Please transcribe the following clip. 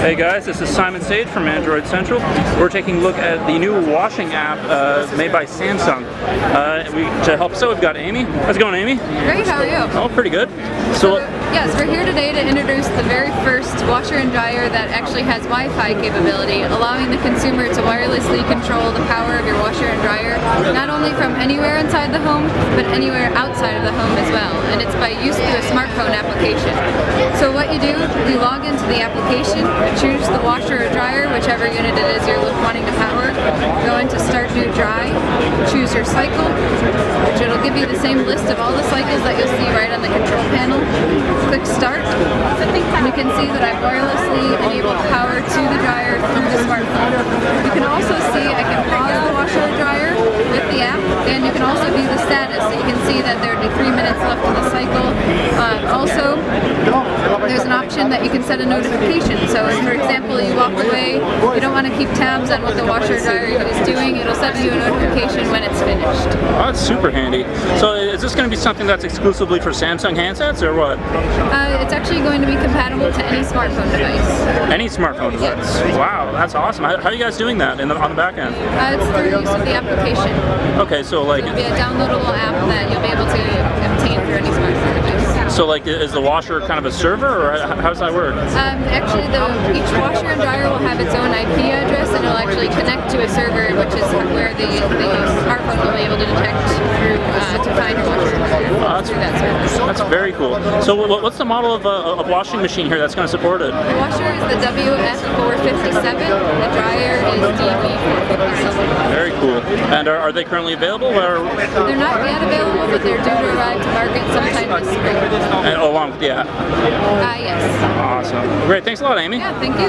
Hey guys, this is Simon Sage from Android Central. We're taking a look at the new washing app made by Samsung. To help us out, we've got Amy. How's it going, Amy? Great, how are you? Oh, pretty good. So yes, we're here today to introduce the very first washer and dryer that actually has Wi-Fi capability, allowing the consumer to wirelessly control the power of your washer and dryer, not only from anywhere inside the home, but anywhere outside of the home as well. And it's by use through a smartphone application. So what you do, you log into the application, choose the washer or dryer, whichever unit it is you're wanting to power, go into Start New Dry, choose your cycle, which it'll give you the same list of all the cycles that you'll see right on the control panel. Click Start, and you can see that I've wirelessly enabled power to the dryer through the smartphone. You can also see I can pause the washer or dryer with the app, and you can also view the status, so you can see that there would be 3 minutes left in the cycle. Also, there's an option that you can set a notification. So if, for example, you walk away, you don't want to keep tabs on what the washer or dryer is doing, it'll send you a notification when it's finished. Oh, that's super handy. So is this going to be something that's exclusively for Samsung handsets or what? It's actually going to be compatible to any smartphone device. Any smartphone device? Wow, that's awesome. How are you guys doing that on the back end? It's through use of the application. Okay, so like... It'll be a downloadable app that you'll be able to obtain through any smartphone device. So like, is the washer kind of a server, or how does that work? Actually, each washer and dryer will have its own IP address, and it'll actually connect to a server, which is where the smartphone will be able to detect through to find your washer and dryer through that server. That's very cool. So what's the model of washing machine here that's going to support it? The washer is the WF457. The dryer is DV457. Very cool. And are they currently available? Or? They're not yet available, but they're due to arrive to market sometime this spring. And along with the app? Yes. Awesome. Great. Thanks a lot, Amy. Yeah, thank you.